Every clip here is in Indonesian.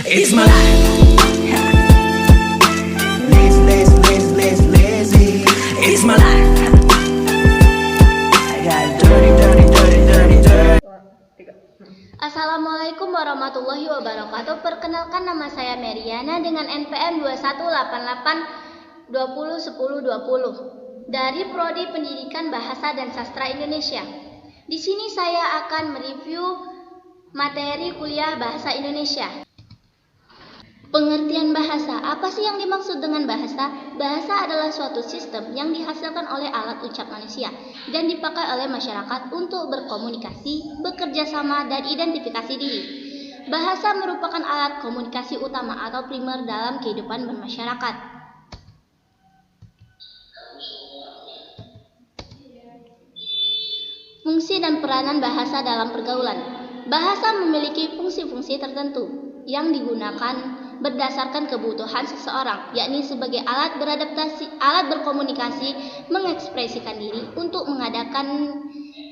It's my life. Lazy. It's my life. I got dirty. Assalamualaikum warahmatullahi wabarakatuh. Perkenalkan, nama saya Meriana dengan NPM 2188201020 dari Prodi Pendidikan Bahasa dan Sastra Indonesia. Di sini saya akan mereview materi kuliah Bahasa Indonesia. Pengertian bahasa, apa sih yang dimaksud dengan bahasa? Bahasa adalah suatu sistem yang dihasilkan oleh alat ucap manusia dan dipakai oleh masyarakat untuk berkomunikasi, bekerja sama, dan identifikasi diri. Bahasa merupakan alat komunikasi utama atau primer dalam kehidupan bermasyarakat. Fungsi dan peranan bahasa dalam pergaulan. Bahasa memiliki fungsi-fungsi tertentu yang digunakan berdasarkan kebutuhan seseorang, yakni sebagai alat beradaptasi, alat berkomunikasi, mengekspresikan diri untuk mengadakan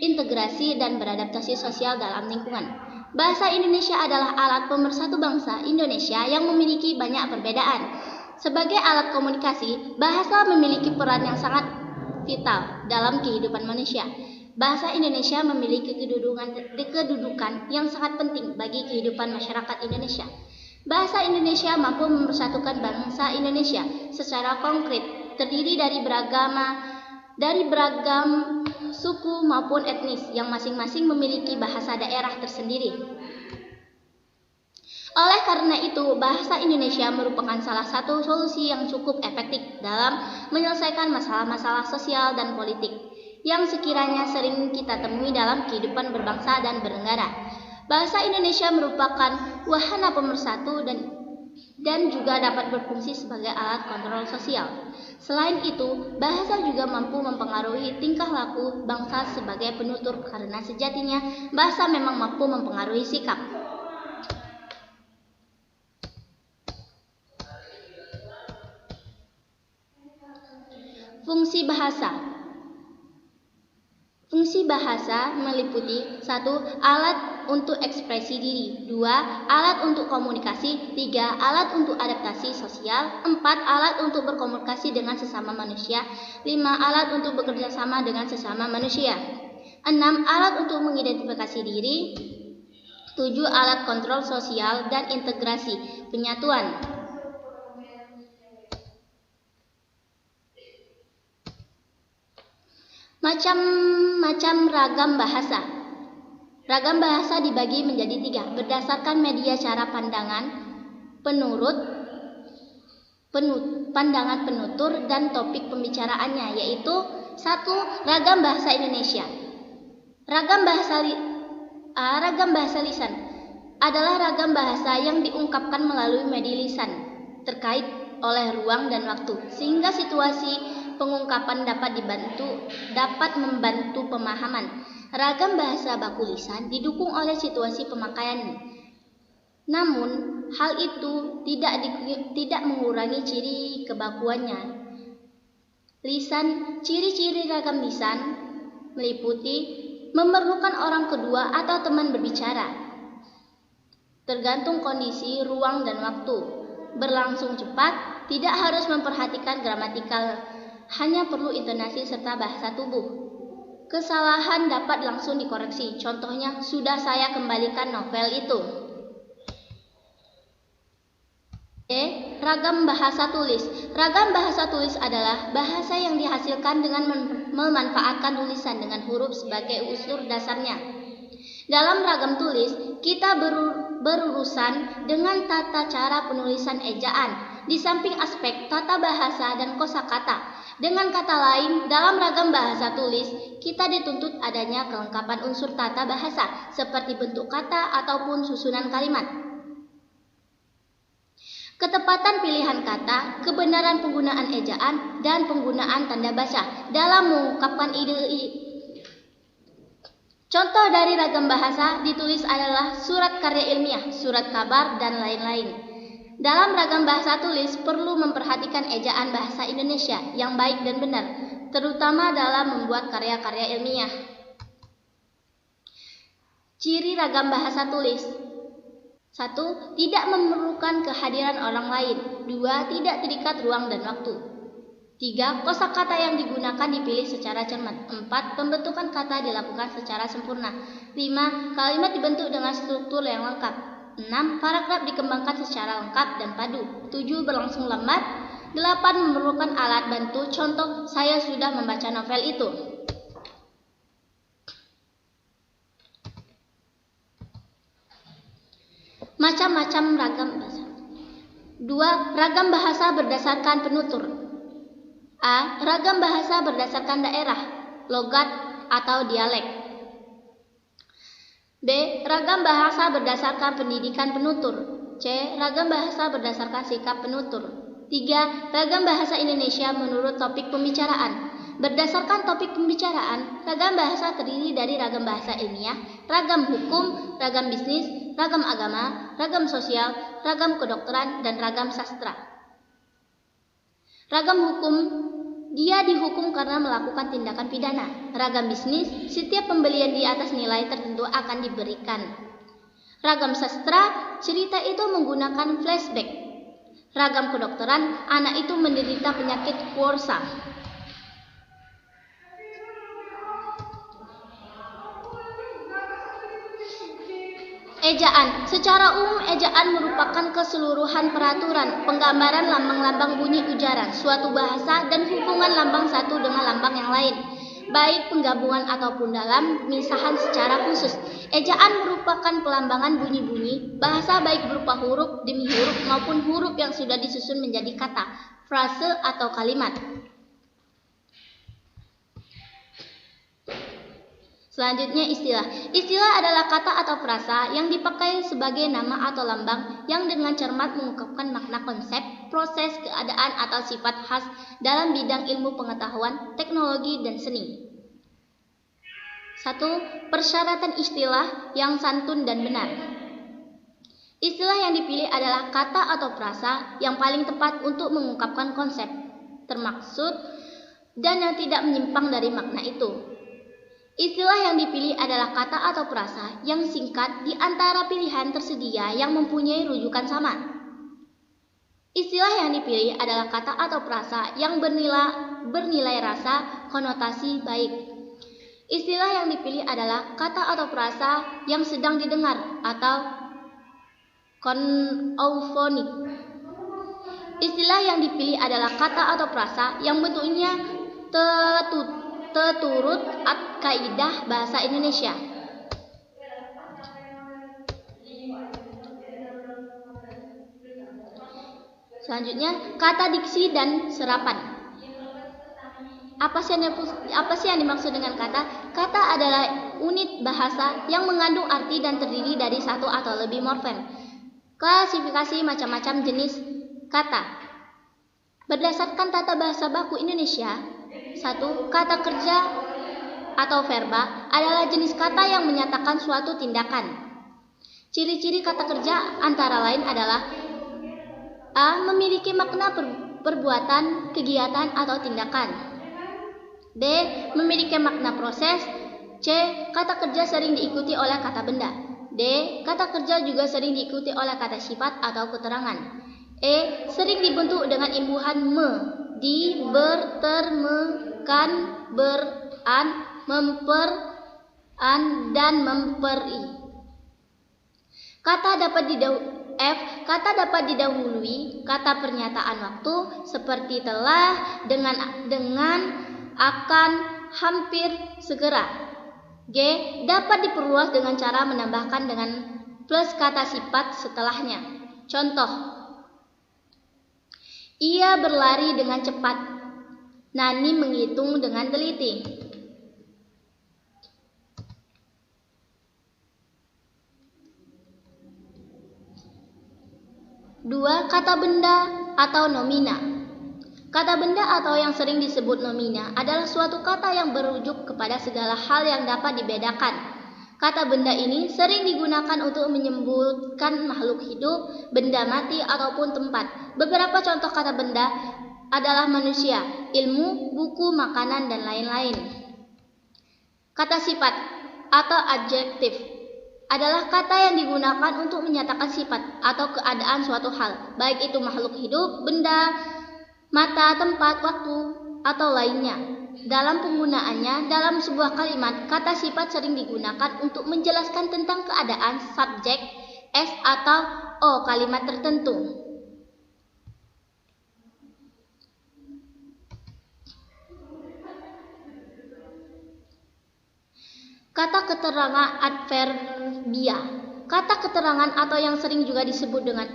integrasi dan beradaptasi sosial dalam lingkungan. Bahasa Indonesia adalah alat pemersatu bangsa Indonesia yang memiliki banyak perbedaan. Sebagai alat komunikasi, bahasa memiliki peran yang sangat vital dalam kehidupan manusia. Bahasa Indonesia memiliki kedudukan yang sangat penting bagi kehidupan masyarakat Indonesia. Bahasa Indonesia mampu mempersatukan bangsa Indonesia secara konkret, terdiri dari beragam suku maupun etnis yang masing-masing memiliki bahasa daerah tersendiri. Oleh karena itu, bahasa Indonesia merupakan salah satu solusi yang cukup efektif dalam menyelesaikan masalah-masalah sosial dan politik yang sekiranya sering kita temui dalam kehidupan berbangsa dan bernegara. Bahasa Indonesia merupakan wahana pemersatu dan juga dapat berfungsi sebagai alat kontrol sosial. Selain itu, bahasa juga mampu mempengaruhi tingkah laku bangsa sebagai penutur karena sejatinya bahasa memang mampu mempengaruhi sikap. Fungsi bahasa. Fungsi bahasa meliputi 1. Alat untuk ekspresi diri, 2. Alat untuk komunikasi, 3. Alat untuk adaptasi sosial, 4. Alat untuk berkomunikasi dengan sesama manusia, 5. Alat untuk bekerja sama dengan sesama manusia, 6. Alat untuk mengidentifikasi diri, 7. Alat kontrol sosial dan integrasi, penyatuan. Macam-macam ragam bahasa. Ragam bahasa dibagi menjadi 3 berdasarkan media cara pandangan penutur dan topik pembicaraannya, yaitu 1. Ragam bahasa Indonesia. Ragam bahasa lisan adalah ragam bahasa yang diungkapkan melalui media lisan terkait oleh ruang dan waktu, sehingga situasi pengungkapan dapat membantu pemahaman. Ragam bahasa baku lisan didukung oleh situasi pemakaian. Namun, hal itu tidak mengurangi ciri kebakuannya. Ciri-ciri ragam lisan meliputi memerlukan orang kedua atau teman berbicara, tergantung kondisi, ruang, dan waktu, berlangsung cepat, tidak harus memperhatikan gramatikal, hanya perlu intonasi serta bahasa tubuh. Kesalahan dapat langsung dikoreksi. Contohnya, sudah saya kembalikan novel itu. Ragam bahasa tulis. Ragam bahasa tulis adalah bahasa yang dihasilkan dengan memanfaatkan tulisan dengan huruf sebagai unsur dasarnya. Dalam ragam tulis, kita berurusan dengan tata cara penulisan ejaan, di samping aspek tata bahasa dan kosakata. Dengan kata lain, dalam ragam bahasa tulis, kita dituntut adanya kelengkapan unsur tata bahasa, seperti bentuk kata ataupun susunan kalimat, ketepatan pilihan kata, kebenaran penggunaan ejaan, dan penggunaan tanda baca dalam mengungkapkan ide. Contoh dari ragam bahasa ditulis adalah surat karya ilmiah, surat kabar, dan lain-lain. Dalam ragam bahasa tulis perlu memperhatikan ejaan bahasa Indonesia yang baik dan benar, terutama dalam membuat karya-karya ilmiah. Ciri ragam bahasa tulis. 1. Tidak memerlukan kehadiran orang lain. 2. Tidak terikat ruang dan waktu. 3. Kosakata yang digunakan dipilih secara cermat. 4. Pembentukan kata dilakukan secara sempurna. 5. Kalimat dibentuk dengan struktur yang lengkap. 6. Paragraf dikembangkan secara lengkap dan padu. 7. Berlangsung lambat. 8. Memerlukan alat bantu. Contoh, saya sudah membaca novel itu. Macam-macam ragam bahasa. 2. Ragam bahasa berdasarkan penutur. A. Ragam bahasa berdasarkan daerah, logat, atau dialek. B. Ragam bahasa berdasarkan pendidikan penutur. C. Ragam bahasa berdasarkan sikap penutur. 3. Ragam bahasa Indonesia menurut topik pembicaraan. Berdasarkan topik pembicaraan, ragam bahasa terdiri dari ragam bahasa ilmiah, ragam hukum, ragam bisnis, ragam agama, ragam sosial, ragam kedokteran, dan ragam sastra. Ragam hukum, dia dihukum karena melakukan tindakan pidana. Ragam bisnis, setiap pembelian di atas nilai tertentu akan diberikan. Ragam sastra, cerita itu menggunakan flashback. Ragam kedokteran, anak itu menderita penyakit Warsa. Ejaan. Secara umum, ejaan merupakan keseluruhan peraturan, penggambaran lambang-lambang bunyi ujaran, suatu bahasa, dan hubungan lambang satu dengan lambang yang lain, baik penggabungan ataupun dalam pemisahan secara khusus. Ejaan merupakan pelambangan bunyi-bunyi bahasa baik berupa huruf demi huruf maupun huruf yang sudah disusun menjadi kata, frase, atau kalimat. Selanjutnya istilah. Istilah adalah kata atau frasa yang dipakai sebagai nama atau lambang yang dengan cermat mengungkapkan makna konsep, proses, keadaan, atau sifat khas dalam bidang ilmu pengetahuan, teknologi, dan seni. 1. Persyaratan istilah yang santun dan benar. Istilah yang dipilih adalah kata atau frasa yang paling tepat untuk mengungkapkan konsep, termaksud, dan yang tidak menyimpang dari makna itu. Istilah yang dipilih adalah kata atau frasa yang singkat di antara pilihan tersedia yang mempunyai rujukan sama. Istilah yang dipilih adalah kata atau frasa yang bernilai rasa, konotasi baik. Istilah yang dipilih adalah kata atau frasa yang sedang didengar atau konaufonik. Istilah yang dipilih adalah kata atau frasa yang bentuknya terturut kaidah bahasa Indonesia. Selanjutnya, kata diksi dan serapan. Apa sih yang dimaksud dengan kata? Kata adalah unit bahasa yang mengandung arti dan terdiri dari satu atau lebih morfem. Klasifikasi macam-macam jenis kata. Berdasarkan tata bahasa baku Indonesia, 1. Kata kerja atau verba adalah jenis kata yang menyatakan suatu tindakan. Ciri-ciri kata kerja antara lain adalah A. Memiliki makna perbuatan, kegiatan, atau tindakan. B. Memiliki makna proses. C. Kata kerja sering diikuti oleh kata benda. D. Kata kerja juga sering diikuti oleh kata sifat atau keterangan. E. Sering dibentuk dengan imbuhan me, di, ber, ter, me, kan, ber, an, memper, an, dan memperi. Kata dapat didahului kata pernyataan waktu seperti telah, dengan, akan, hampir, segera. G. Dapat diperluas dengan cara menambahkan dengan plus kata sifat setelahnya. Contoh: ia berlari dengan cepat. Nani menghitung dengan teliti. Dua, kata benda atau nomina. Kata benda atau yang sering disebut nomina adalah suatu kata yang merujuk kepada segala hal yang dapat dibedakan. Kata benda ini sering digunakan untuk menyebutkan makhluk hidup, benda mati, ataupun tempat. Beberapa contoh kata benda adalah manusia, ilmu, buku, makanan, dan lain-lain. Kata sifat atau adjektif. adalah kata yang digunakan untuk menyatakan sifat atau keadaan suatu hal, baik itu makhluk hidup, benda, mata, tempat, waktu, atau lainnya. Dalam penggunaannya, dalam sebuah kalimat, kata sifat sering digunakan untuk menjelaskan tentang keadaan, subjek, S atau O kalimat tertentu. Kata keterangan adverbia. Kata keterangan atau yang sering juga disebut dengan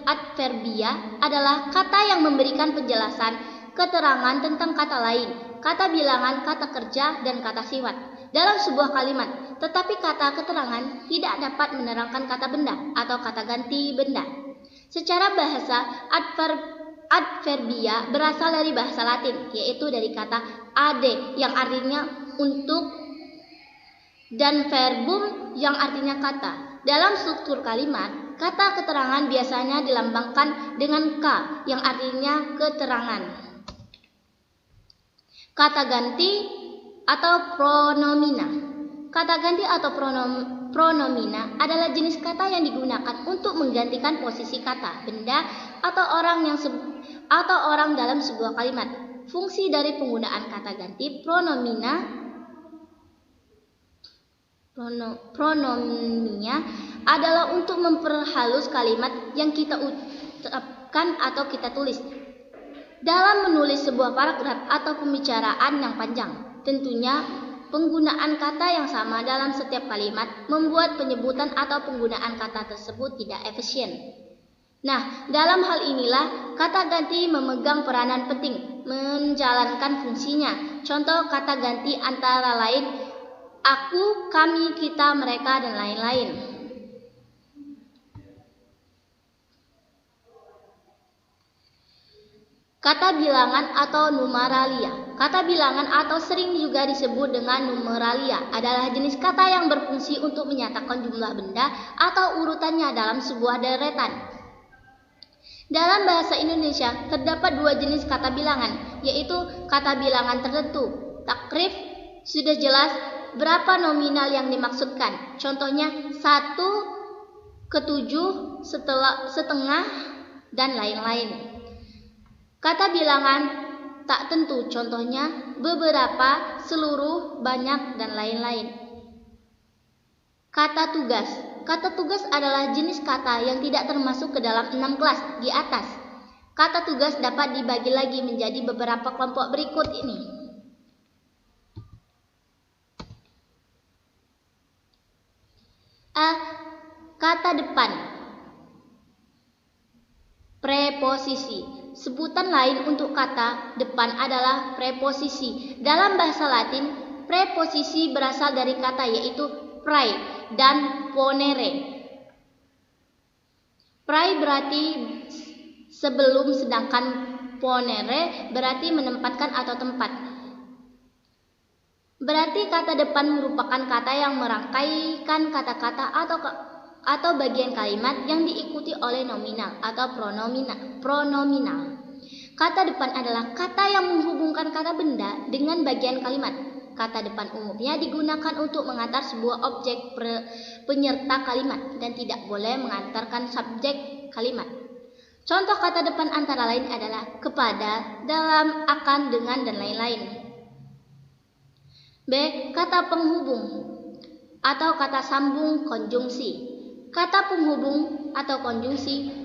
adverbia adalah kata yang memberikan penjelasan, keterangan tentang kata lain, kata bilangan, kata kerja, dan kata sifat dalam sebuah kalimat. Tetapi kata keterangan tidak dapat menerangkan kata benda atau kata ganti benda. Secara bahasa, adverbia berasal dari bahasa Latin, yaitu dari kata ad yang artinya untuk dan verbum yang artinya kata. Dalam struktur kalimat, kata keterangan biasanya dilambangkan dengan K yang artinya keterangan. Kata ganti atau pronomina. Kata ganti atau pronomina adalah jenis kata yang digunakan untuk menggantikan posisi kata, benda, atau orang dalam sebuah kalimat. Fungsi dari penggunaan kata ganti pronomia adalah untuk memperhalus kalimat yang kita ucapkan atau kita tulis. Dalam menulis sebuah paragraf atau pembicaraan yang panjang, tentunya penggunaan kata yang sama dalam setiap kalimat membuat penyebutan atau penggunaan kata tersebut tidak efisien. Nah, dalam hal inilah kata ganti memegang peranan penting menjalankan fungsinya. Contoh kata ganti antara lain aku, kami, kita, mereka, dan lain-lain. Kata bilangan atau numeralia. Kata bilangan atau sering juga disebut dengan numeralia adalah jenis kata yang berfungsi untuk menyatakan jumlah benda atau urutannya dalam sebuah deretan. Dalam bahasa Indonesia terdapat dua jenis kata bilangan, yaitu kata bilangan tertentu. Takrif sudah jelas berapa nominal yang dimaksudkan. Contohnya 1/7, setengah, dan lain-lain. Kata bilangan tak tentu, contohnya beberapa, seluruh, banyak, dan lain-lain. Kata tugas. Kata tugas adalah jenis kata yang tidak termasuk ke dalam 6 kelas di atas. Kata tugas dapat dibagi lagi menjadi beberapa kelompok berikut ini. A. Kata depan. Preposisi. Sebutan lain untuk kata depan adalah preposisi. Dalam bahasa Latin, preposisi berasal dari kata yaitu prae dan ponere. Prae berarti sebelum, sedangkan ponere berarti menempatkan atau tempat. Berarti kata depan merupakan kata yang merangkaikan kata-kata atau bagian kalimat yang diikuti oleh nominal atau pronominal. Kata depan adalah kata yang menghubungkan kata benda dengan bagian kalimat. Kata depan umumnya digunakan untuk mengantar sebuah objek penyerta kalimat dan tidak boleh mengantarkan subjek kalimat. Contoh kata depan antara lain adalah kepada, dalam, akan, dengan, dan lain-lain. B. Kata penghubung atau kata sambung konjungsi. Kata penghubung atau konjungsi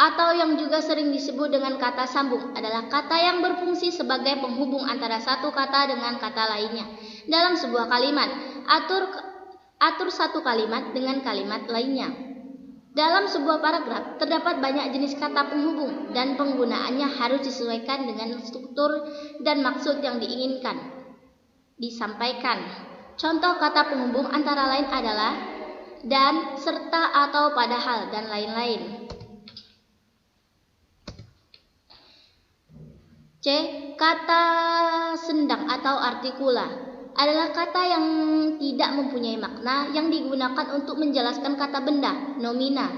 atau yang juga sering disebut dengan kata sambung adalah kata yang berfungsi sebagai penghubung antara satu kata dengan kata lainnya dalam sebuah kalimat. Atur satu kalimat dengan kalimat lainnya. Dalam sebuah paragraf terdapat banyak jenis kata penghubung dan penggunaannya harus disesuaikan dengan struktur dan maksud yang diinginkan disampaikan. Contoh kata penghubung antara lain adalah dan, serta, atau, padahal, dan lain-lain. C. Kata sendang atau artikula adalah kata yang tidak mempunyai makna yang digunakan untuk menjelaskan kata benda, nomina,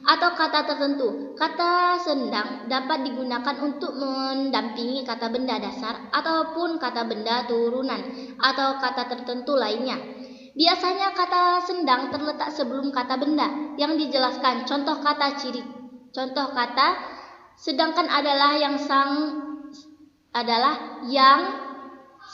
atau kata tertentu. Kata sendang dapat digunakan untuk mendampingi kata benda dasar ataupun kata benda turunan atau kata tertentu lainnya. Biasanya kata sendang terletak sebelum kata benda yang dijelaskan. Contoh kata ciri. Contoh kata sedangkan adalah yang,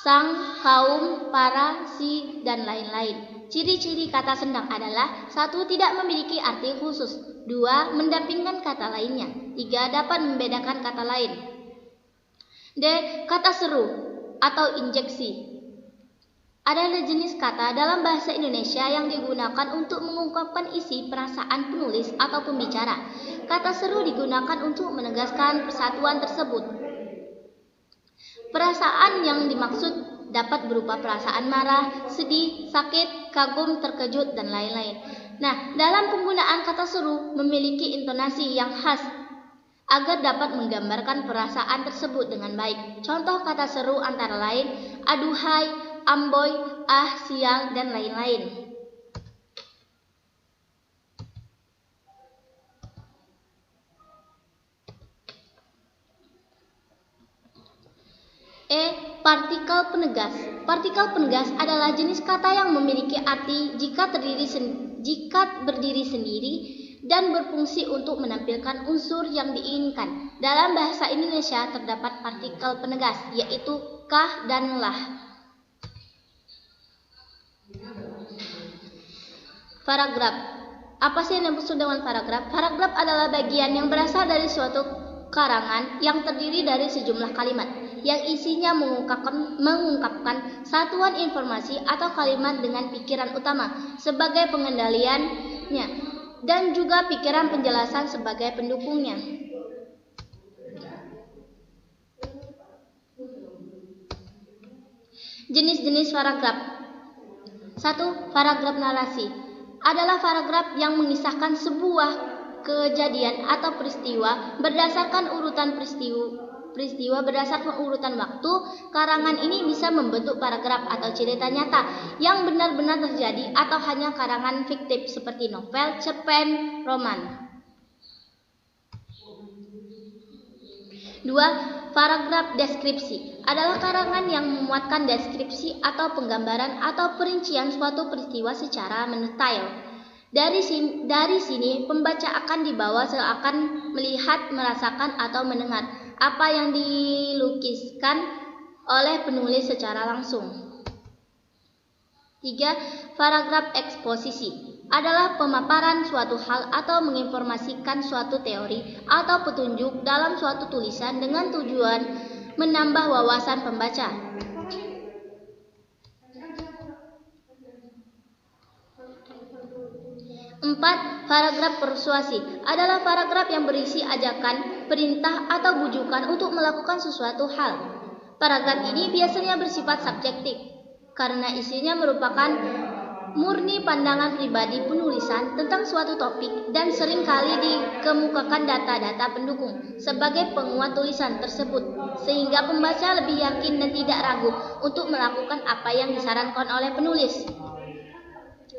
sang, kaum, para, si, dan lain-lain. Ciri-ciri kata sendang adalah 1. Tidak memiliki arti khusus. 2. Mendampingkan kata lainnya. 3. Dapat membedakan kata lain. D. Kata seru atau injeksi adalah jenis kata dalam bahasa Indonesia yang digunakan untuk mengungkapkan isi perasaan penulis atau pembicara. Kata seru digunakan untuk menegaskan persatuan tersebut. Perasaan yang dimaksud dapat berupa perasaan marah, sedih, sakit, kagum, terkejut, dan lain-lain. Nah, dalam penggunaan kata seru memiliki intonasi yang khas agar dapat menggambarkan perasaan tersebut dengan baik. Contoh kata seru antara lain aduhai, amboy, sial, dan lain-lain. Partikel penegas. Partikel penegas adalah jenis kata yang memiliki arti jika berdiri sendiri dan berfungsi untuk menampilkan unsur yang diinginkan. Dalam bahasa Indonesia terdapat partikel penegas, yaitu kah dan lah. Paragraf. Apa sih yang dimaksud dengan paragraf? Paragraf adalah bagian yang berasal dari suatu karangan yang terdiri dari sejumlah kalimat yang isinya mengungkapkan satuan informasi atau kalimat dengan pikiran utama sebagai pengendaliannya dan juga pikiran penjelasan sebagai pendukungnya. Jenis-jenis paragraf. 1. Paragraf narasi adalah paragraf yang mengisahkan sebuah kejadian atau peristiwa berdasarkan urutan berdasarkan urutan waktu. Karangan ini bisa membentuk paragraf atau cerita nyata yang benar-benar terjadi atau hanya karangan fiktif seperti novel, cerpen, roman. 2. Paragraf deskripsi adalah karangan yang memuatkan deskripsi atau penggambaran atau perincian suatu peristiwa secara mendetail. Dari sini pembaca akan dibawa seakan melihat, merasakan, atau mendengar apa yang dilukiskan oleh penulis secara langsung. 3. Paragraf eksposisi adalah pemaparan suatu hal atau menginformasikan suatu teori atau petunjuk dalam suatu tulisan dengan tujuan menambah wawasan pembaca. 4. Paragraf persuasi adalah paragraf yang berisi ajakan, perintah, atau bujukan untuk melakukan sesuatu hal. Paragraf ini biasanya bersifat subjektif karena isinya merupakan murni pandangan pribadi penulisan tentang suatu topik dan seringkali dikemukakan data-data pendukung sebagai penguat tulisan tersebut sehingga pembaca lebih yakin dan tidak ragu untuk melakukan apa yang disarankan oleh penulis.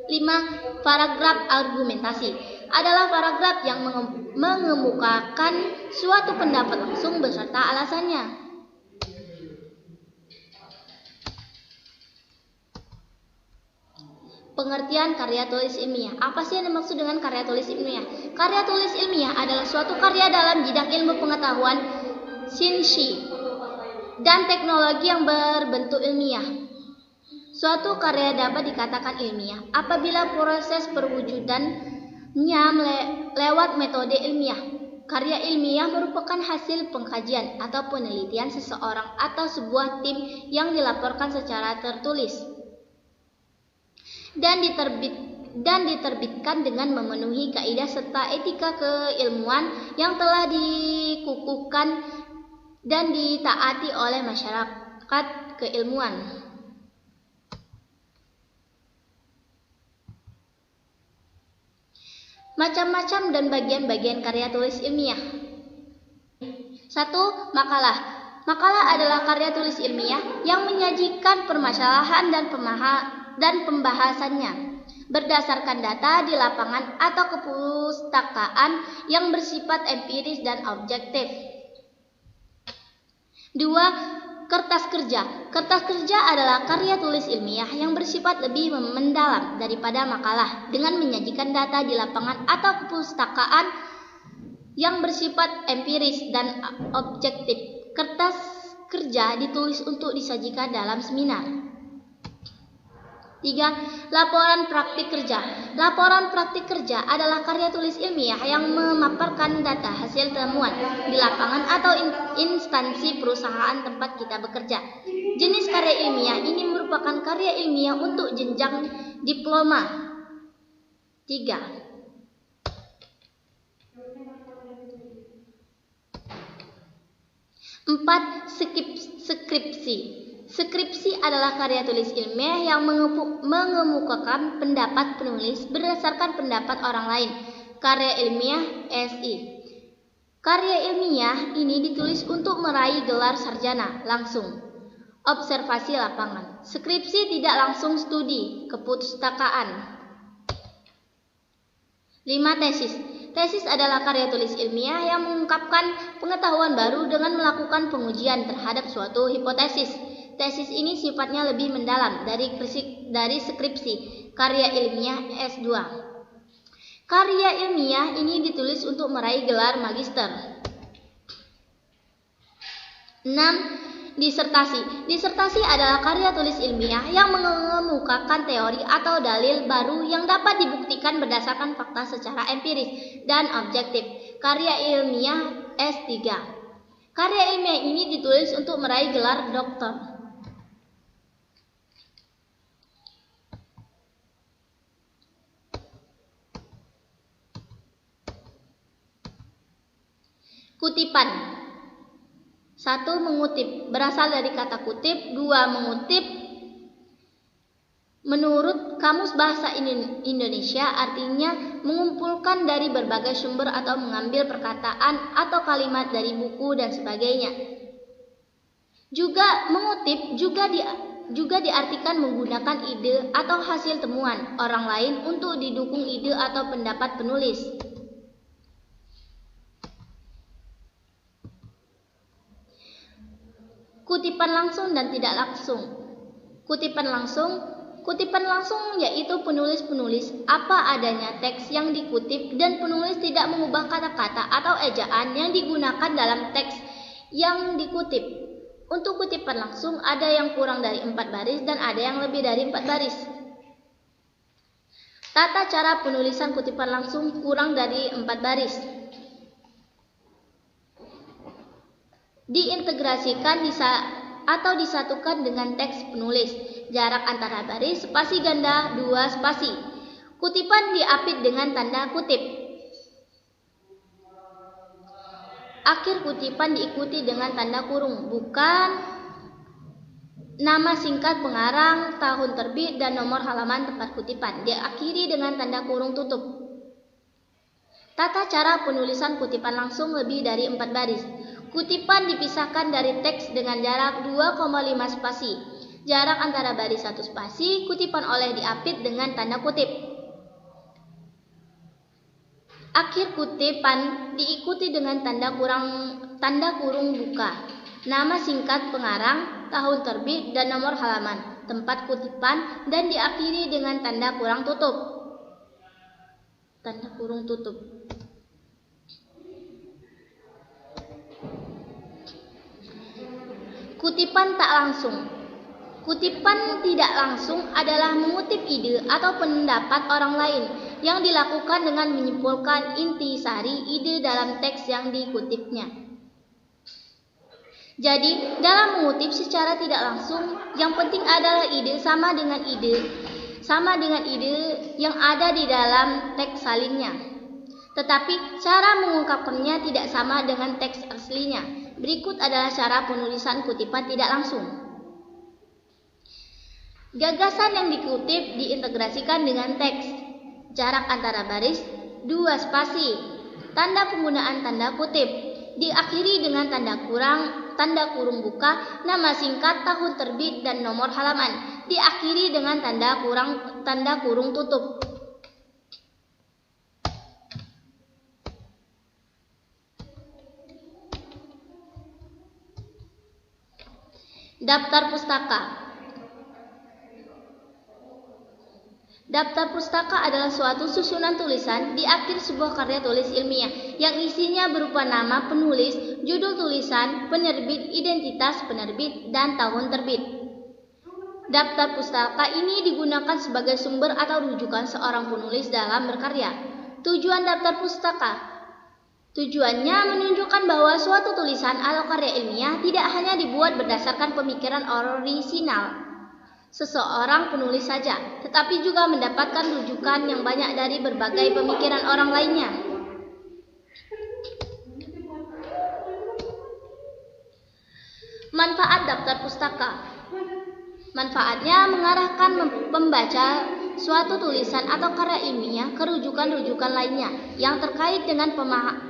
5. Paragraf argumentasi adalah paragraf yang mengemukakan suatu pendapat langsung beserta alasannya. Pengertian karya tulis ilmiah. Apa sih yang dimaksud dengan karya tulis ilmiah? Karya tulis ilmiah adalah suatu karya dalam bidang ilmu pengetahuan, sains, dan teknologi yang berbentuk ilmiah. Suatu karya dapat dikatakan ilmiah apabila proses perwujudannya lewat metode ilmiah. Karya ilmiah merupakan hasil pengkajian atau penelitian seseorang atau sebuah tim yang dilaporkan secara tertulis dan diterbitkan dengan memenuhi kaidah serta etika keilmuan yang telah dikukuhkan dan ditaati oleh masyarakat keilmuan. Macam-macam dan bagian-bagian karya tulis ilmiah. 1. Makalah. Makalah adalah karya tulis ilmiah yang menyajikan permasalahan dan pembahasannya berdasarkan data di lapangan atau kepustakaan yang bersifat empiris dan objektif. 2. Kertas kerja. Kertas kerja adalah karya tulis ilmiah yang bersifat lebih mendalam daripada makalah dengan menyajikan data di lapangan atau kepustakaan yang bersifat empiris dan objektif. Kertas kerja ditulis untuk disajikan dalam seminar. 3. Laporan praktik kerja. Laporan praktik kerja adalah karya tulis ilmiah yang memaparkan data hasil temuan di lapangan atau instansi perusahaan tempat kita bekerja. Jenis karya ilmiah ini merupakan karya ilmiah untuk jenjang diploma. 3. 4. Skripsi. Skripsi adalah karya tulis ilmiah yang mengemukakan pendapat penulis berdasarkan pendapat orang lain. Karya ilmiah SI. Karya ilmiah ini ditulis untuk meraih gelar sarjana langsung. Observasi lapangan. Skripsi tidak langsung studi kepustakaan. 5. Tesis. Tesis adalah karya tulis ilmiah yang mengungkapkan pengetahuan baru dengan melakukan pengujian terhadap suatu hipotesis. Tesis ini sifatnya lebih mendalam dari skripsi. Karya ilmiah S2. Karya ilmiah ini ditulis untuk meraih gelar magister. 6. Disertasi. Disertasi adalah karya tulis ilmiah yang mengemukakan teori atau dalil baru yang dapat dibuktikan berdasarkan fakta secara empiris dan objektif. Karya ilmiah S3. Karya ilmiah ini ditulis untuk meraih gelar doktor. Kutipan. 1. Mengutip. Berasal dari kata kutip. 2. Mengutip. Menurut Kamus Bahasa Indonesia artinya mengumpulkan dari berbagai sumber atau mengambil perkataan atau kalimat dari buku dan sebagainya. Juga mengutip juga diartikan menggunakan ide atau hasil temuan orang lain untuk didukung ide atau pendapat penulis. Kutipan langsung dan tidak langsung. Kutipan langsung yaitu penulis apa adanya teks yang dikutip dan penulis tidak mengubah kata-kata atau ejaan yang digunakan dalam teks yang dikutip. Untuk kutipan langsung ada yang kurang dari 4 baris dan ada yang lebih dari 4 baris. Tata cara penulisan kutipan langsung kurang dari 4 baris. Diintegrasikan atau disatukan dengan teks penulis. Jarak antara baris spasi ganda 2 spasi. Kutipan diapit dengan tanda kutip. Akhir kutipan diikuti dengan tanda kurung, bukan nama singkat pengarang, tahun terbit, dan nomor halaman tempat kutipan. Diakhiri dengan tanda kurung tutup. Tata cara penulisan kutipan langsung lebih dari 4 baris. Kutipan dipisahkan dari teks dengan jarak 2,5 spasi. Jarak antara baris 1 spasi, kutipan oleh diapit dengan tanda kutip. Akhir kutipan diikuti dengan tanda kurung buka, nama singkat pengarang, tahun terbit, dan nomor halaman tempat kutipan, dan diakhiri dengan tanda kurung tutup. Tanda kurung tutup. Kutipan tak langsung. Kutipan tidak langsung adalah mengutip ide atau pendapat orang lain yang dilakukan dengan menyimpulkan intisari ide dalam teks yang dikutipnya. Jadi, dalam mengutip secara tidak langsung, yang penting adalah ide sama dengan ide yang ada di dalam teks salinnya. Tetapi cara mengungkapkannya tidak sama dengan teks aslinya. Berikut adalah cara penulisan kutipan tidak langsung. Gagasan yang dikutip diintegrasikan dengan teks. Jarak antara baris 2 spasi. Tanda penggunaan tanda kutip. Diakhiri dengan tanda kurung buka, nama singkat, tahun terbit, dan nomor halaman. Diakhiri dengan tanda kurung tutup. Daftar pustaka. Daftar pustaka adalah suatu susunan tulisan di akhir sebuah karya tulis ilmiah yang isinya berupa nama penulis, judul tulisan, penerbit, identitas penerbit, dan tahun terbit. Daftar pustaka ini digunakan sebagai sumber atau rujukan seorang penulis dalam berkarya. Tujuan daftar pustaka. Tujuannya menunjukkan bahwa suatu tulisan atau karya ilmiah tidak hanya dibuat berdasarkan pemikiran orisinal seseorang penulis saja, tetapi juga mendapatkan rujukan yang banyak dari berbagai pemikiran orang lainnya. Manfaat daftar pustaka. Manfaatnya mengarahkan pembaca suatu tulisan atau karya ilmiah ke rujukan-rujukan lainnya yang terkait dengan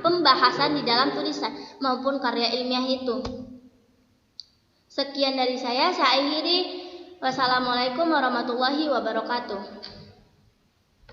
pembahasan di dalam tulisan maupun karya ilmiah itu. Sekian dari saya akhiri. Wassalamualaikum warahmatullahi wabarakatuh.